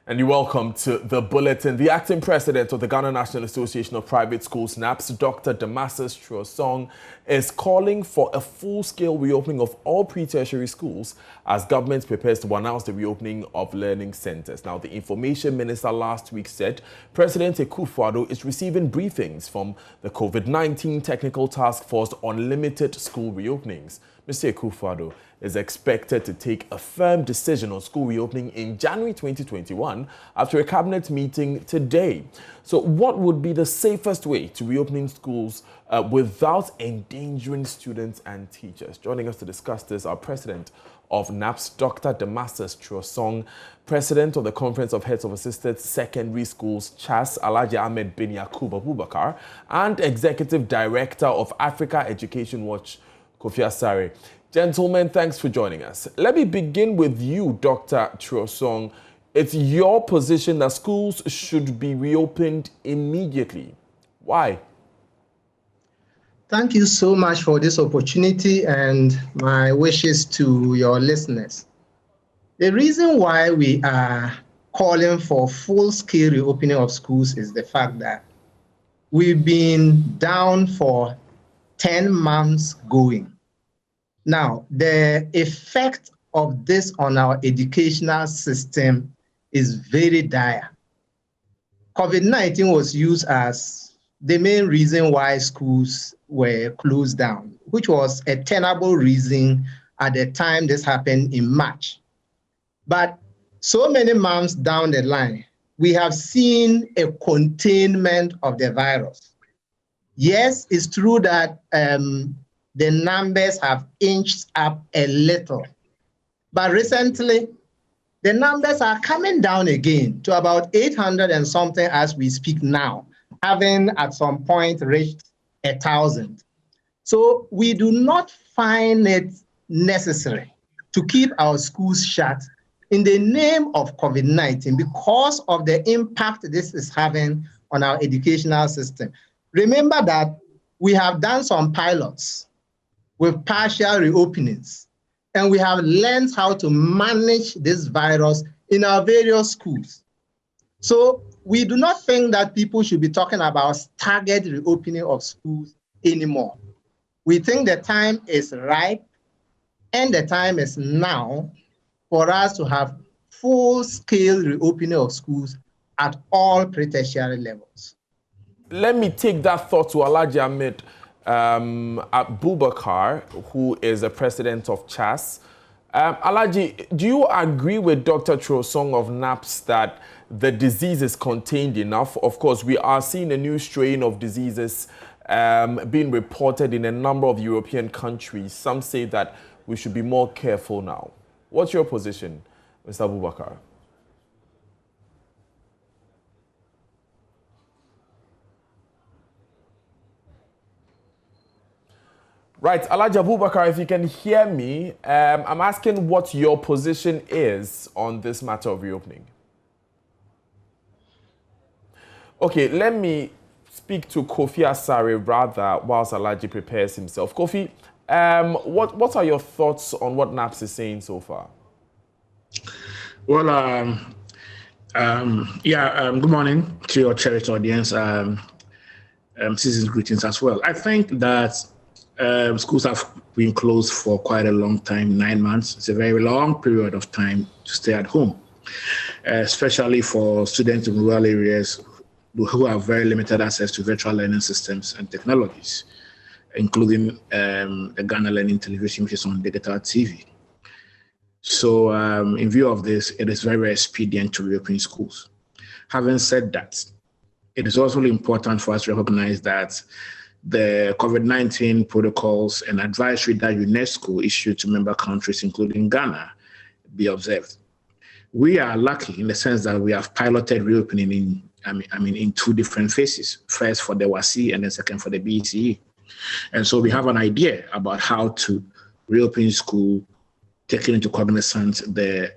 And you're welcome to the bulletin. The acting president of the Ghana National Association of Private Schools, GNAPS, Dr. Damasus Truosong, is calling for a full-scale reopening of all pre-tertiary schools as government prepares to announce the reopening of learning centers. Now, the information minister last week said President Akufo-Addo is receiving briefings from the COVID-19 Technical Task Force on limited school reopenings. Mr. Akufo-Addo is expected to take a firm decision on school reopening in January 2021 after a cabinet meeting today. So what would be the safest way to reopening schools without endangering students and teachers? Joining us to discuss this, our president of GNAPS, Dr. Damasus Truosong, president of the Conference of Heads of Assisted Secondary Schools, CHAS, Alhaji Ahmed bin Yakub Abubakar, and executive director of Africa Education Watch, Kofi Asare. Gentlemen, thanks for joining us. Let me begin with you, Dr. Truosong. It's your position that schools should be reopened immediately. Why? Thank you so much for this opportunity and my wishes to your listeners. The reason why we are calling for full-scale reopening of schools is the fact that we've been down for 10 months going. Now, the effect of this on our educational system is very dire. COVID-19 was used as the main reason why schools were closed down, which was a tenable reason at the time this happened in March. But so many months down the line, we have seen a containment of the virus. Yes, it's true that the numbers have inched up a little. But recently, the numbers are coming down again to about 800 and something as we speak now, having at some point reached 1,000. So we do not find it necessary to keep our schools shut in the name of COVID-19 because of the impact this is having on our educational system. Remember that we have done some pilots with partial reopenings, and we have learned how to manage this virus in our various schools. So we do not think that people should be talking about staggered reopening of schools anymore. We think the time is ripe and the time is now for us to have full-scale reopening of schools at all pre-tertiary levels. Let me take that thought to Alhaji Ahmed Abubakar, who is the president of CHAS. Alhaji, do you agree with Dr. Truosong of GNAPS that the disease is contained enough? Of course, we are seeing a new strain of diseases being reported in a number of European countries. Some say that we should be more careful now. What's your position, Mr. Abubakar? Right, Alhaji Abubakar, if you can hear me, I'm asking what your position is on this matter of reopening. Okay, let me speak to Kofi Asare rather whilst Alhaji prepares himself. Kofi, what are your thoughts on what GNAPS is saying so far? Well, good morning to your cherished audience. Season's greetings as well. I think that schools have been closed for quite a long time, 9 months. It's a very long period of time to stay at home, especially for students in rural areas who have very limited access to virtual learning systems and technologies, including the Ghana Learning Television, which is on digital TV. So in view of this, it is very, very expedient to reopen schools. Having said that, it is also important for us to recognize that the COVID-19 protocols and advisory that UNESCO issued to member countries, including Ghana, be observed. We are lucky in the sense that we have piloted reopening in two different phases. First for the WASI and then second for the BECE. And so we have an idea about how to reopen school, taking into cognizance the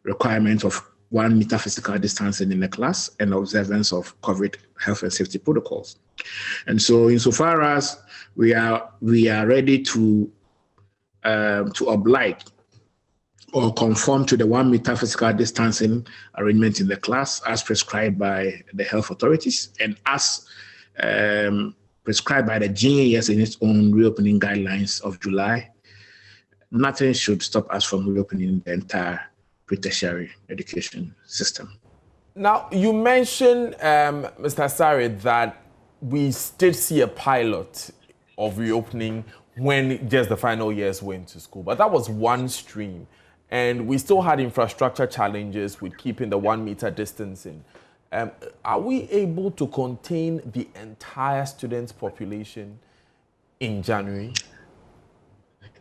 requirement of 1 meter physical distancing in the class and observance of COVID health and safety protocols. And so insofar as we are ready to oblige or conform to the 1 meter physical distancing arrangement in the class as prescribed by the health authorities and as prescribed by the GNAPS in its own reopening guidelines of July, nothing should stop us from reopening the entire pre-tertiary education system. Now, you mentioned, Mr. Sari, that we did see a pilot of reopening when just the final years went to school, but that was one stream. And we still had infrastructure challenges with keeping the 1 meter distancing. Are we able to contain the entire student population in January?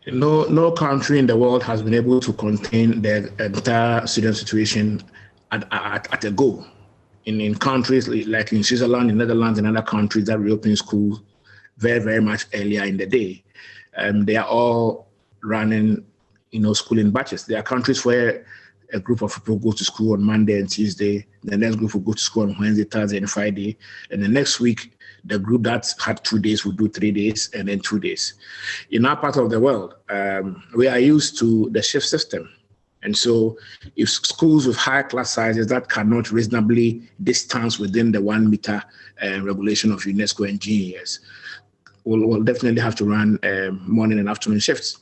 No country in the world has been able to contain the entire student situation at a go. In countries like in Switzerland, in Netherlands, and other countries that reopen schools very, very much earlier in the day, they are all running school in batches. There are countries where a group of people go to school on Monday and Tuesday. The next group will go to school on Wednesday, Thursday, and Friday. And the next week, the group that had 2 days will do 3 days and then 2 days. In our part of the world, we are used to the shift system. And so if schools with high class sizes that cannot reasonably distance within the 1 meter regulation of UNESCO and GNAPS will definitely have to run morning and afternoon shifts.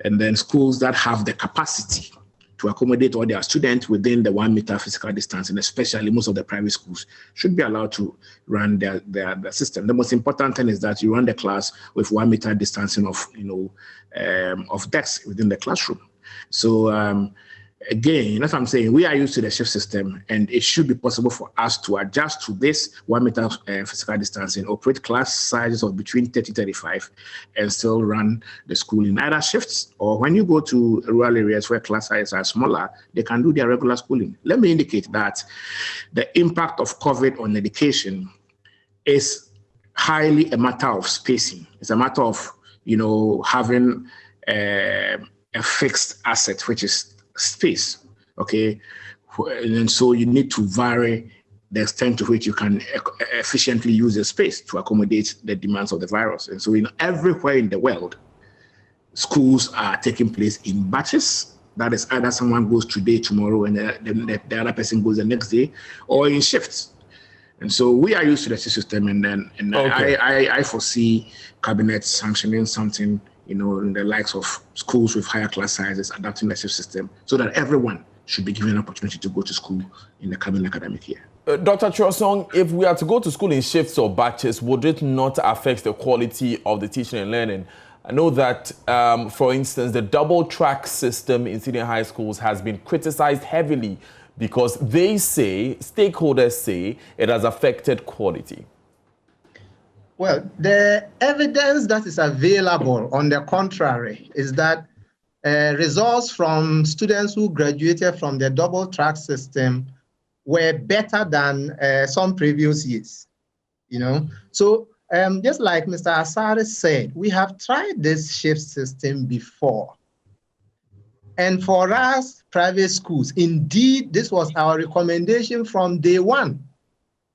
And then schools that have the capacity to accommodate all their students within the 1 meter physical distance, and especially most of the private schools, should be allowed to run their system. The most important thing is that you run the class with 1 meter distancing of desks within the classroom. So again, that's what I'm saying. We are used to the shift system, and it should be possible for us to adjust to this 1 meter physical distancing, operate class sizes of between 30-35, and still run the school in either shifts, or when you go to rural areas where class sizes are smaller, they can do their regular schooling. Let me indicate that the impact of COVID on education is highly a matter of spacing. It's a matter of, having a fixed asset, which is space, okay? And so you need to vary the extent to which you can efficiently use the space to accommodate the demands of the virus. And so everywhere in the world, schools are taking place in batches. That is either someone goes today, tomorrow, and the other person goes the next day, or in shifts. And so we are used to the system, and okay. I foresee cabinet sanctioning something, in the likes of schools with higher class sizes, adapting the shift system, so that everyone should be given an opportunity to go to school in the coming academic year. Dr. Chosong, if we are to go to school in shifts or batches, would it not affect the quality of the teaching and learning? I know that, for instance, the double track system in senior high schools has been criticized heavily because stakeholders say it has affected quality. Well, the evidence that is available, on the contrary, is that results from students who graduated from the double track system were better than some previous years. So just like Mr. Asare said, we have tried this shift system before. And for us, private schools, indeed, this was our recommendation from day one.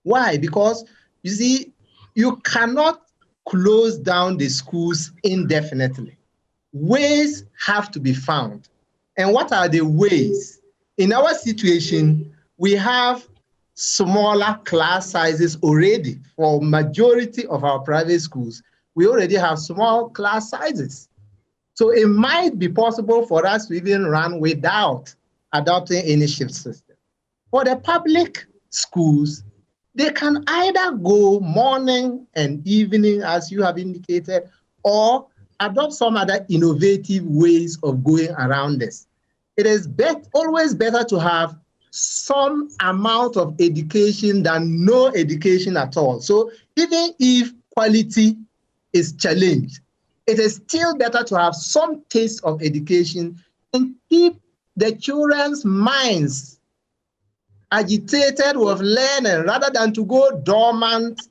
Why? Because, you see, you cannot close down the schools indefinitely. Ways have to be found. And what are the ways? In our situation, we have smaller class sizes already. For majority of our private schools, we already have small class sizes. So it might be possible for us to even run without adopting any shift system. For the public schools, they can either go morning and evening, as you have indicated, or adopt some other innovative ways of going around this. It is always better to have some amount of education than no education at all. So even if quality is challenged, it is still better to have some taste of education and keep the children's minds agitated with learning rather than to go dormant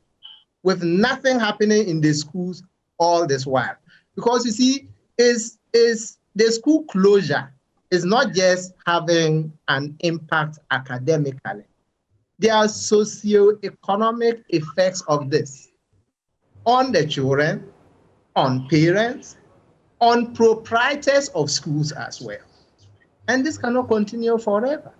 with nothing happening in the schools all this while. Because you see, is the school closure is not just having an impact academically. There are socio-economic effects of this on the children, on parents, on proprietors of schools as well. And this cannot continue forever.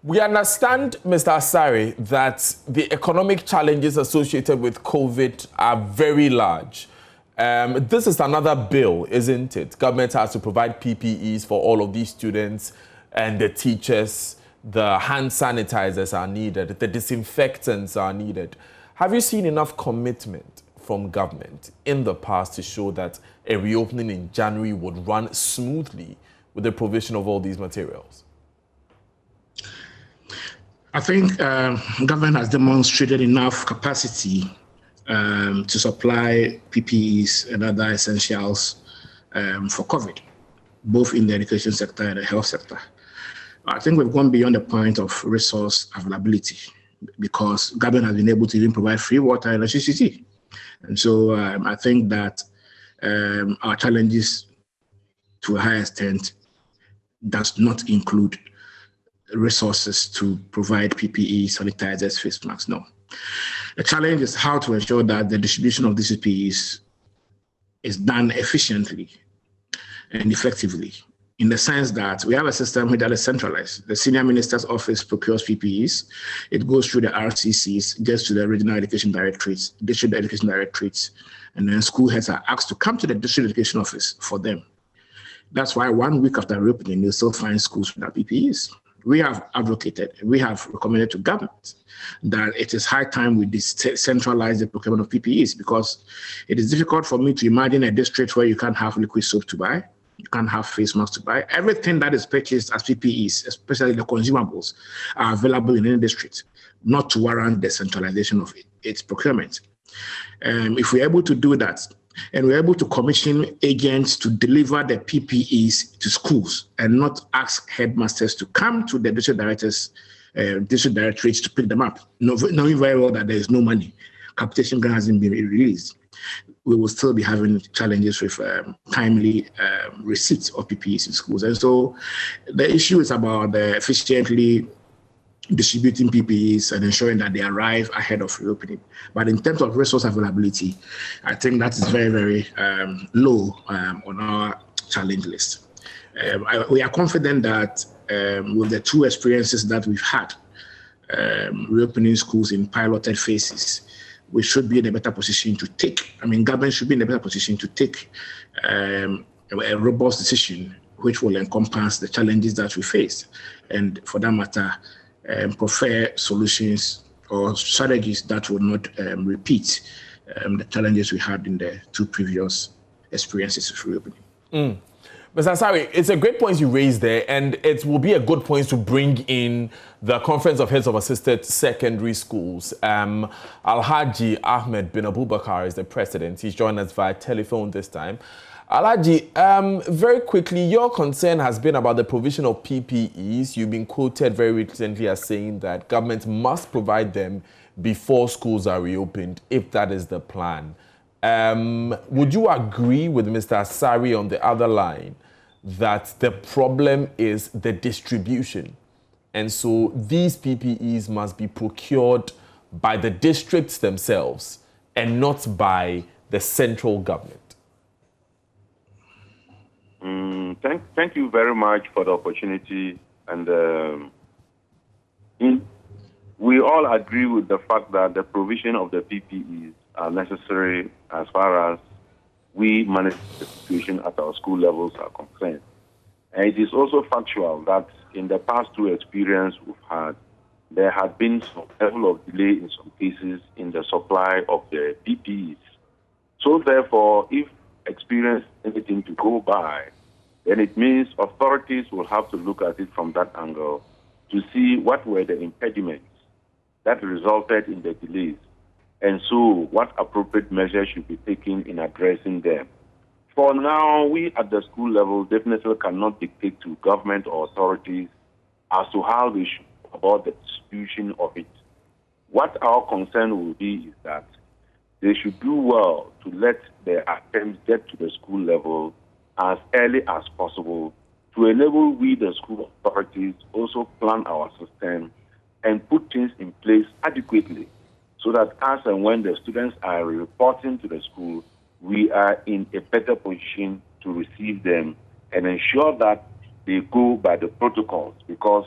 We understand, Mr. Asare, that the economic challenges associated with COVID are very large. This is another bill, isn't it? Government has to provide PPEs for all of these students and the teachers. The hand sanitizers are needed. The disinfectants are needed. Have you seen enough commitment from government in the past to show that a reopening in January would run smoothly with the provision of all these materials? I think government has demonstrated enough capacity to supply PPEs and other essentials for COVID, both in the education sector and the health sector. I think we've gone beyond the point of resource availability because government has been able to even provide free water and electricity. And so I think that our challenges to a high extent does not include resources to provide PPE, sanitizers, face masks. No. The challenge is how to ensure that the distribution of these PPEs is done efficiently and effectively, in the sense that we have a system that is centralized. The senior minister's office procures PPEs. It goes through the RCCs, gets to the regional education directorates, district education directorates, and then school heads are asked to come to the district education office for them. That's why 1 week after reopening, you still find schools without PPEs. We have advocated, we have recommended to government that it is high time we decentralize the procurement of PPEs, because it is difficult for me to imagine a district where you can't have liquid soap to buy, you can't have face masks to buy. Everything that is purchased as PPEs, especially the consumables, are available in any district, not to warrant the centralization of its procurement. If we're able to do that, and we're able to commission agents to deliver the PPEs to schools and not ask headmasters to come to the district directorates to pick them up, knowing very well that there is no money. Capitation grant hasn't been released. We will still be having challenges with timely receipts of PPEs in schools. And so the issue is about efficiently distributing PPEs and ensuring that they arrive ahead of reopening. But in terms of resource availability, I think that is very, very low on our challenge list. We are confident that with the two experiences that we've had, reopening schools in piloted phases, we should be in a better position to take, government should be in a better position to take a robust decision which will encompass the challenges that we face. And for that matter, prefer solutions or strategies that will not repeat the challenges we had in the two previous experiences of reopening. Mr. Asare, it's a great point you raised there, and it will be a good point to bring in the Conference of Heads of Assisted Secondary Schools. Alhaji Ahmed bin Abubakar is the president. He's joined us via telephone this time. Alhaji, very quickly, your concern has been about the provision of PPEs. You've been quoted very recently as saying that government must provide them before schools are reopened, if that is the plan. Would you agree with Mr. Asare on the other line that the problem is the distribution? And so these PPEs must be procured by the districts themselves and not by the central government? Thank you very much for the opportunity. And we all agree with the fact that the provision of the PPEs are necessary as far as we manage the situation at our school levels are concerned. And it is also factual that in the past two experiences we've had, there had been some level of delay in some cases in the supply of the PPEs. So therefore, if experience anything to go by, then it means authorities will have to look at it from that angle to see what were the impediments that resulted in the delays, and so what appropriate measures should be taken in addressing them. For now, we at the school level definitely cannot dictate to government or authorities as to how they should go about the distribution of it. What our concern will be is that they should do well to let their attempts get to the school level as early as possible to enable we, the school authorities, also plan our system and put things in place adequately so that as and when the students are reporting to the school, we are in a better position to receive them and ensure that they go by the protocols, because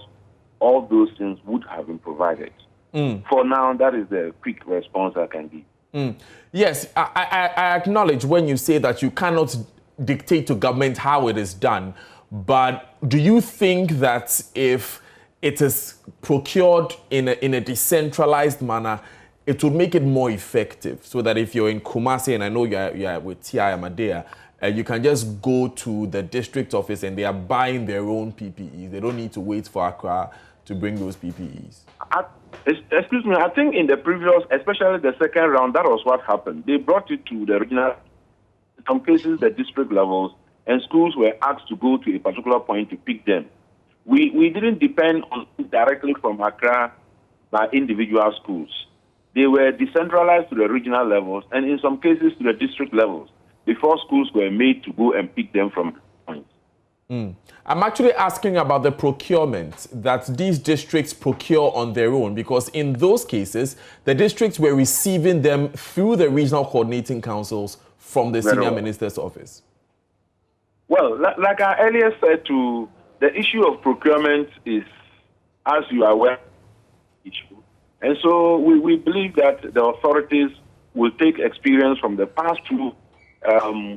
all those things would have been provided. For now, that is the quick response I can give. Yes, I acknowledge when you say that you cannot dictate to government how it is done, but do you think that if it is procured in a decentralized manner, it would make it more effective, so that if you're in Kumasi, and I know you're with TI Amadea, you can just go to the district office and they are buying their own PPEs. They don't need to wait for Accra to bring those PPEs. Excuse me, I think in the previous, especially the second round, that was what happened. They brought it to the regional, in some cases the district levels, and schools were asked to go to a particular point to pick them. We didn't depend on it directly from Accra by individual schools. They were decentralized to the regional levels and in some cases to the district levels before schools were made to go and pick them from points. I'm actually asking about the procurement that these districts procure on their own, because in those cases, the districts were receiving them through the regional coordinating councils from the senior minister's office. Well, like I earlier said, the issue of procurement is, as you are aware, issue. And so we believe that the authorities will take experience from the past two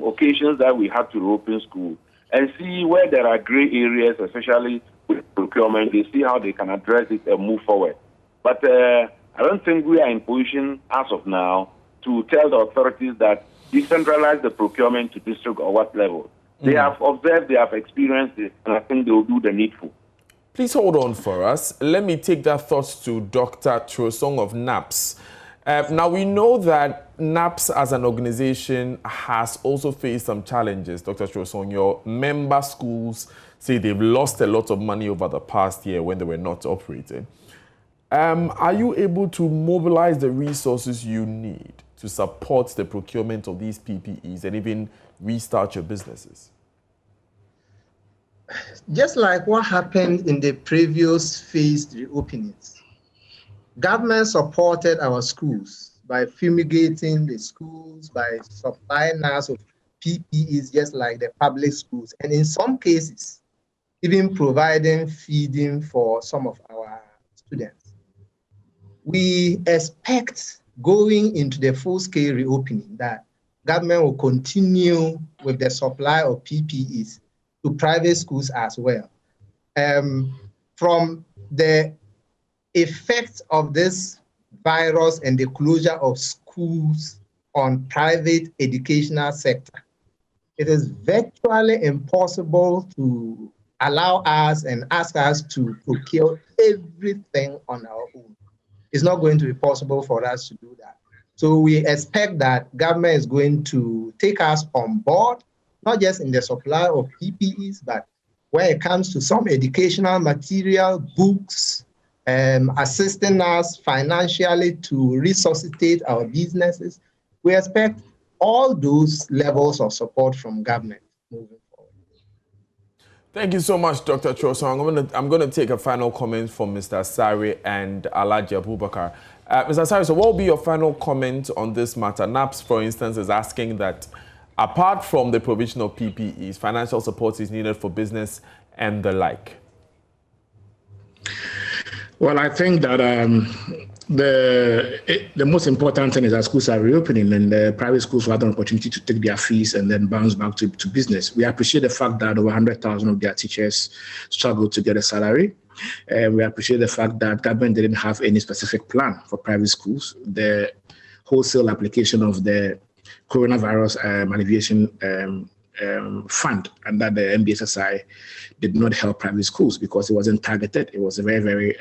occasions that we had to reopen school and see where there are gray areas, especially with procurement. They see how they can address it and move forward. But I don't think we are in position as of now to tell the authorities that decentralize the procurement to district or what level. They have observed, they have experienced it, and I think they will do the needful. Please hold on for us. Let me take that thought to Dr. Trosong of GNAPS. Now, we know that GNAPS as an organization has also faced some challenges. Dr. Trosong, your member schools say they've lost a lot of money over the past year when they were not operating. Are you able to mobilize the resources you need to support the procurement of these PPEs and even restart your businesses? Just like what happened in the previous phased reopenings, government supported our schools by fumigating the schools, by supplying us with PPEs just like the public schools, and in some cases, even providing feeding for some of our students. We expect going into the full-scale reopening that government will continue with the supply of PPEs to private schools as well. From the effects of this virus and the closure of schools on private educational sector, it is virtually impossible to allow us and ask us to procure everything on our own. It's not going to be possible for us to do that. So we expect that government is going to take us on board, not just in the supply of PPEs, but when it comes to some educational material, books, assisting us financially to resuscitate our businesses. We expect all those levels of support from government moving forward. Thank you so much, Dr. Trosong. I'm going to take a final comment from Mr. Asare and Alhaji Abubakar. Mr. Asare, so what will be your final comment on this matter? GNAPS, for instance, is asking that apart from the provision of PPEs, financial support is needed for business and the like. Well, I think that the most important thing is that schools are reopening and the private schools will have an opportunity to take their fees and then bounce back to business. We appreciate the fact that over 100,000 of their teachers struggled to get a salary. We appreciate the fact that government didn't have any specific plan for private schools. The wholesale application of the coronavirus alleviation fund and that the MBSSI did not help private schools because it wasn't targeted. It was a very, very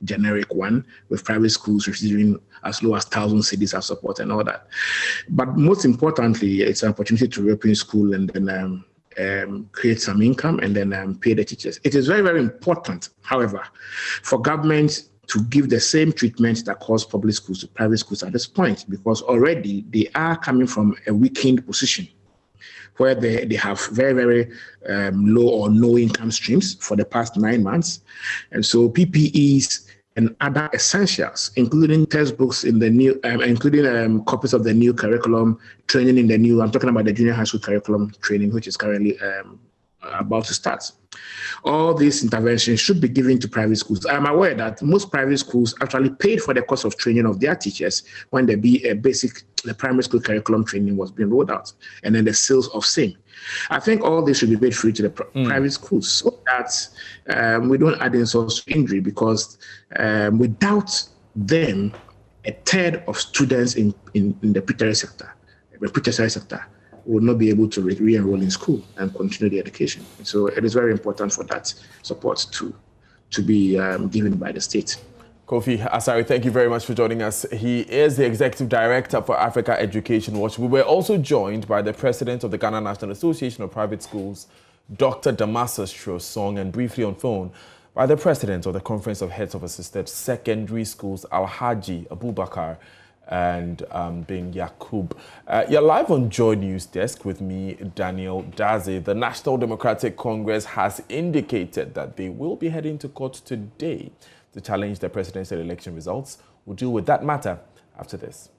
generic one with private schools receiving as low as 1,000 cedis of support and all that. But most importantly, it's an opportunity to reopen school and then create some income and then pay the teachers. It is very, very important, however, for government to give the same treatment that caused public schools to private schools at this point, because already they are coming from a weakened position where they have very, very low or no income streams for the past 9 months. And so PPEs and other essentials, including textbooks in the new, including copies of the new curriculum, training in the new, I'm talking about the junior high school curriculum training, which is currently about to start. All these interventions should be given to private schools. I'm aware that most private schools actually paid for the cost of training of their teachers when the primary school curriculum training was being rolled out, and then the sales of same. I think all this should be made free to the private schools so that we don't add insult to injury, because without them, a third of students in the pre-tertiary sector will not be able to re-enroll in school and continue the education. So it is very important for that support to be given by the state. Kofi Asare, thank you very much for joining us. He is the Executive Director for Africa Education Watch. We were also joined by the President of the Ghana National Association of Private Schools, Dr. Damascus Trosong, and briefly on phone by the President of the Conference of Heads of Assisted Secondary Schools, Alhaji Abubakar and Bin Yakub. You're live on JoyNews desk with me, Daniel Daze. The National Democratic Congress has indicated that they will be heading to court today to challenge the presidential election results. We'll deal with that matter after this.